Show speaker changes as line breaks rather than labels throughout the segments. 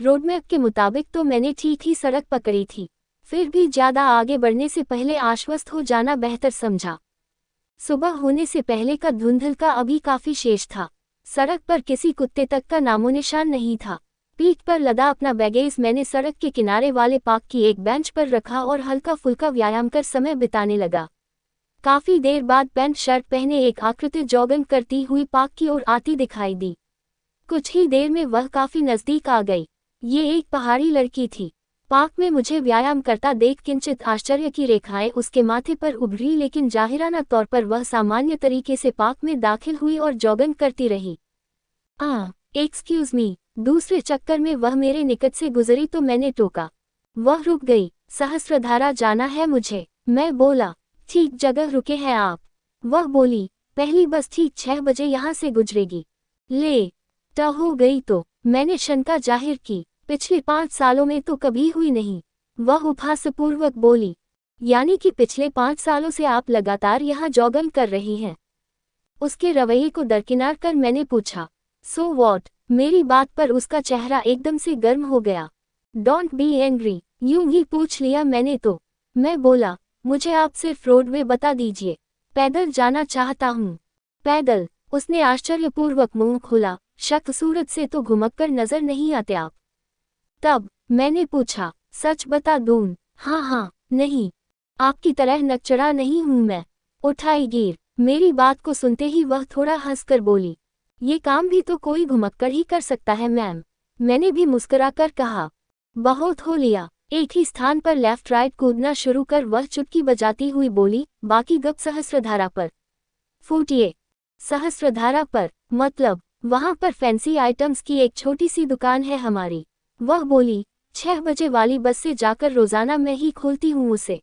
Roadmap के मुताबिक तो मैंने ठीक ही सड़क पकड़ी थी, फिर भी ज्यादा आगे बढ़ने से पहले आश्वस्त हो जाना बेहतर समझा। सुबह होने से पहले का धुंधल अभी काफी शेष था। सड़क पर किसी कुत्ते तक का नामोनिशान नहीं था। पीठ पर लदा अपना बैगेज मैंने सड़क के किनारे वाले पार्क की एक बेंच पर रखा और हल्का फुल्का व्यायाम कर समय बिताने लगा। काफी देर बाद पैंट शर्ट पहने एक आकृति जॉगिंग करती हुई पार्क की ओर आती दिखाई दी। कुछ ही देर में वह काफी नजदीक आ गई। ये एक पहाड़ी लड़की थी। पार्क में मुझे व्यायाम करता देख किंचित आश्चर्य की रेखाएं उसके माथे पर उभरी, लेकिन जाहिराना तौर पर वह सामान्य तरीके से पार्क में दाखिल हुई और जॉगिंग करती रही। Excuse me. दूसरे चक्कर में वह मेरे निकट से गुजरी तो मैंने टोका। वह रुक गई। सहस्त्रधारा जाना है मुझे, मैं बोला। ठीक जगह रुके हैं आप। वह बोली, पहली बस ठीक 6 बजे यहाँ से गुजरेगी। ले ट हो गई तो मैंने शंका जाहिर की। पिछले 5 सालों में तो कभी हुई नहीं। वह उपहासपूर्वक बोली, यानी कि पिछले 5 सालों से आप लगातार यहाँ जॉगिंग कर रही हैं। उसके रवैये को दरकिनार कर मैंने पूछा, सो वॉट। मेरी बात पर उसका चेहरा एकदम से गर्म हो गया। डोंट बी एंग्री, यूं ही पूछ लिया मैंने तो। मैं बोला, मुझे आप सिर्फ रोडवे बता दीजिए, पैदल जाना चाहता हूँ। पैदल? उसने आश्चर्यपूर्वक मुंह खोला। शक सूरत से तो घुमक्कर नजर नहीं आते आप। तब मैंने पूछा, सच बता दूं? हाँ, नहीं, आपकी तरह नकचड़ा नहीं हूं मैं। उठाई गिर। मेरी बात को सुनते ही वह थोड़ा हंसकर बोली, ये काम भी तो कोई घुमक्कर ही कर सकता है मैम। मैंने भी मुस्कुराकर कहा, बहुत हो लिया। एक ही स्थान पर लेफ्ट राइट कूदना शुरू कर वह चुटकी बजाती हुई बोली, बाकी गप सहस्त्रधारा पर फूटिए। सहस्त्रधारा पर मतलब? वहां पर फैंसी आइटम्स की एक छोटी सी दुकान है हमारी। वह बोली, 6 बजे वाली बस से जाकर रोजाना मैं ही खोलती हूँ उसे।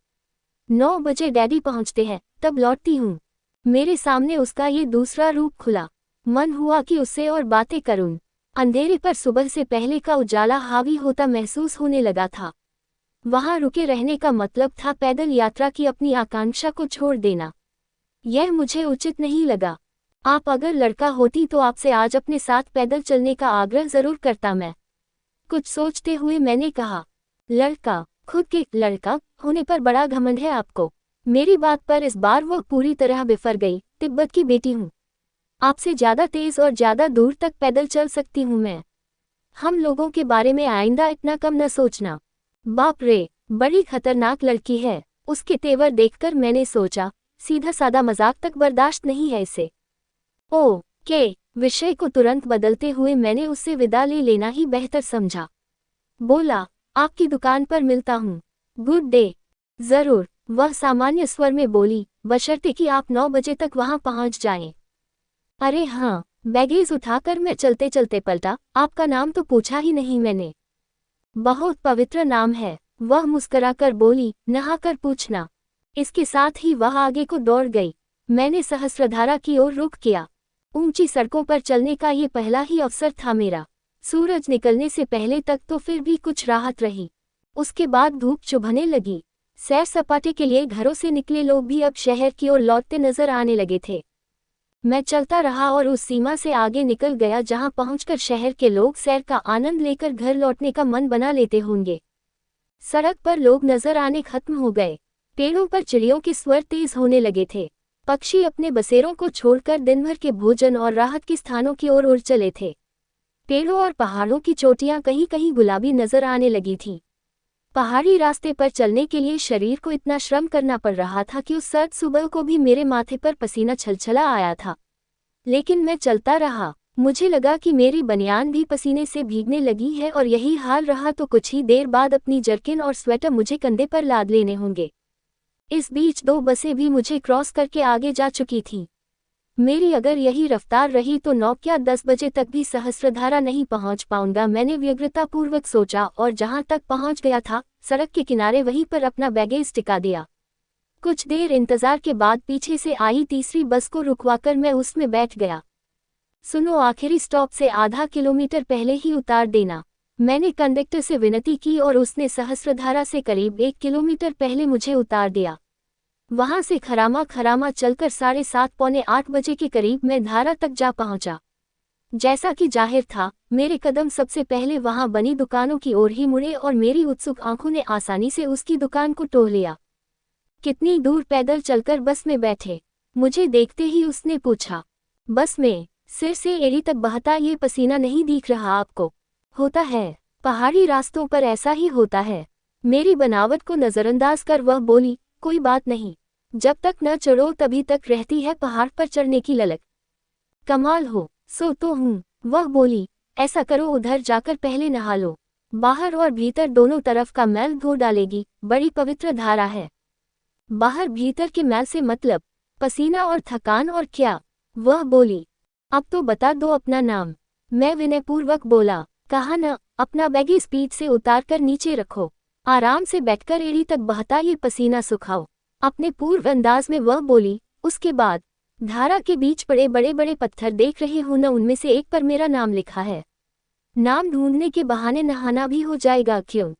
9 बजे डैडी पहुँचते हैं, तब लौटती हूँ। मेरे सामने उसका ये दूसरा रूप खुला। मन हुआ कि उससे और बातें करूं। अंधेरे पर सुबह से पहले का उजाला हावी होता महसूस होने लगा था। वहां रुके रहने का मतलब था पैदल यात्रा की अपनी आकांक्षा को छोड़ देना। यह मुझे उचित नहीं लगा। आप अगर लड़का होती तो आपसे आज अपने साथ पैदल चलने का आग्रह जरूर करता मैं। कुछ सोचते हुए मैंने कहा, लड़का? खुद के लड़का होने पर बड़ा घमंड है आपको। मेरी बात पर इस बार वह पूरी तरह बिफर गई। तिब्बत की बेटी हूँ, आपसे ज्यादा तेज और ज्यादा दूर तक पैदल चल सकती हूँ मैं। हम लोगों के बारे में आइंदा इतना कम न सोचना। बाप रे, बड़ी खतरनाक लड़की है। उसके तेवर देखकर मैंने सोचा, सीधा सादा मजाक तक बर्दाश्त नहीं है इसे। ओ के विषय को तुरंत बदलते हुए मैंने उससे विदा ले लेना ही बेहतर समझा। बोला, आपकी दुकान पर मिलता हूँ। Good day. जरूर, वह सामान्य स्वर में बोली, बशर्ते कि आप 9 बजे तक वहां पहुंच जाएं। अरे हाँ। बैगेज उठाकर मैं चलते चलते पलटा। आपका नाम तो पूछा ही नहीं मैंने। बहुत पवित्र नाम है, वह मुस्कुराकर बोली, नहाकर पूछना। इसके साथ ही वह आगे को दौड़ गई। मैंने सहस्त्रधारा की ओर रुख किया। ऊंची सड़कों पर चलने का ये पहला ही अवसर था मेरा। सूरज निकलने से पहले तक तो फिर भी कुछ राहत रही। उसके बाद धूप चुभने लगी। सैर सपाटे के लिए घरों से निकले लोग भी अब शहर की ओर लौटते नजर आने लगे थे। मैं चलता रहा और उस सीमा से आगे निकल गया जहां पहुंचकर शहर के लोग सैर का आनंद लेकर घर लौटने का मन बना लेते होंगे। सड़क पर लोग नजर आने खत्म हो गए। पेड़ों पर चिड़ियों के स्वर तेज होने लगे थे। पक्षी अपने बसेरों को छोड़कर दिन भर के भोजन और राहत के स्थानों की ओर उड़ चले थे। पेड़ों और पहाड़ों की चोटियां कहीं कहीं गुलाबी नजर आने लगी थीं। पहाड़ी रास्ते पर चलने के लिए शरीर को इतना श्रम करना पड़ रहा था कि उस सर्द सुबह को भी मेरे माथे पर पसीना छलछला आया था। लेकिन मैं चलता रहा। मुझे लगा कि मेरी बनियान भी पसीने से भीगने लगी है और यही हाल रहा तो कुछ ही देर बाद अपनी जर्किन और स्वेटर मुझे कंधे पर लाद लेने होंगे। इस बीच 2 बसें भी मुझे क्रॉस करके आगे जा चुकी थीं। मेरी अगर यही रफ्तार रही तो 9 क्या 10 बजे तक भी सहस्त्रधारा नहीं पहुंच पाऊंगा, मैंने व्यग्रतापूर्वक सोचा और जहां तक पहुंच गया था सड़क के किनारे वहीं पर अपना बैगेज टिका दिया। कुछ देर इंतजार के बाद पीछे से आई तीसरी बस को रुकवाकर मैं उसमें बैठ गया। सुनो, आखिरी स्टॉप से आधा किलोमीटर पहले ही उतार देना, मैंने कंडक्टर से विनती की और उसने सहस्त्रधारा से करीब 1 किलोमीटर पहले मुझे उतार दिया। वहां से खरामा खरामा चलकर 7:30 पौने 8 बजे के करीब मैं धारा तक जा पहुंचा। जैसा कि जाहिर था, मेरे कदम सबसे पहले वहां बनी दुकानों की ओर ही मुड़े और मेरी उत्सुक आंखों ने आसानी से उसकी दुकान को टोह लिया। कितनी दूर पैदल चलकर बस में बैठे? मुझे देखते ही उसने पूछा। बस में? सिर से एड़ी तक बहता ये पसीना नहीं दिख रहा आपको? होता है, पहाड़ी रास्तों पर ऐसा ही होता है। मेरी बनावट को नजरअंदाज कर वह बोली, कोई बात नहीं, जब तक न चढ़ो तभी तक रहती है पहाड़ पर चढ़ने की ललक। कमाल हो, सो तो हूँ, वह बोली। ऐसा करो, उधर जाकर पहले नहा लो, बाहर और भीतर दोनों तरफ का मैल धो डालेगी, बड़ी पवित्र धारा है। बाहर भीतर के मैल से मतलब? पसीना और थकान और क्या? वह बोली। अब तो बता दो अपना नाम। मैं विनयपूर्वक बोला। कहा न, अपना बैग स्पीड से उतार कर नीचे रखो, आराम से बैठकर एड़ी तक बहता ये पसीना सुखाओ, अपने पूर्व अंदाज में वह बोली। उसके बाद, धारा के बीच पड़े बड़े बड़े पत्थर देख रहे हो न, उनमें से एक पर मेरा नाम लिखा है। नाम ढूंढने के बहाने नहाना भी हो जाएगा क्यों?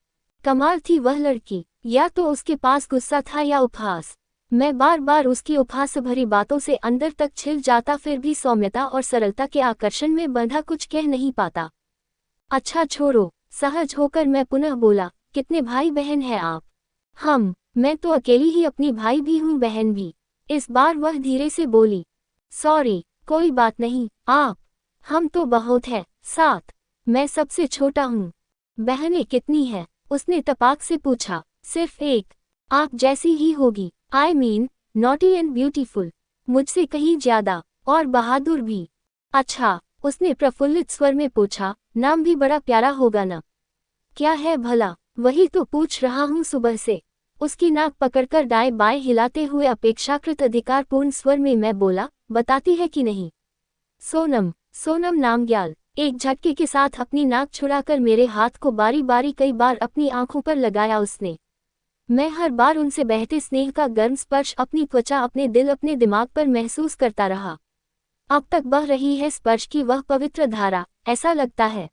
कमाल थी वह लड़की, या तो उसके पास गुस्सा था या उपहास। मैं बार बार उसकी उपहास भरी बातों से अंदर तक छिल जाता, फिर भी सौम्यता और सरलता के आकर्षण में बंधा कुछ कह नहीं पाता। अच्छा छोड़ो, सहज होकर मैं पुनः बोला, कितने भाई बहन हैं आप? मैं तो अकेली ही, अपनी भाई भी हूँ बहन भी। इस बार वह धीरे से बोली। सॉरी, कोई बात नहीं, आप। हम तो बहुत हैं, 7। मैं सबसे छोटा हूँ। बहनें कितनी हैं? उसने तपाक से पूछा। सिर्फ एक, आप जैसी ही होगी। I mean, naughty and beautiful. मुझसे कहीं ज्यादा, और बहादुर भी। अच्छा, उसने प्रफुल्लित स्वर में पूछा, नाम भी बड़ा प्यारा होगा ना? क्या है भला? वही तो पूछ रहा हूँ सुबह से। उसकी नाक पकड़कर दाएं बाएं हिलाते हुए अपेक्षाकृत अधिकारपूर्ण स्वर में मैं बोला, बताती है कि नहीं? सोनम। सोनम नामग्याल। एक झटके के साथ अपनी नाक छुड़ाकर मेरे हाथ को बारी बारी कई बार अपनी आंखों पर लगाया उसने। मैं हर बार उनसे बहते स्नेह का गर्म स्पर्श अपनी त्वचा, अपने दिल, अपने दिमाग पर महसूस करता रहा। अब तक बह रही है स्पर्श की वह पवित्र धारा, ऐसा लगता है।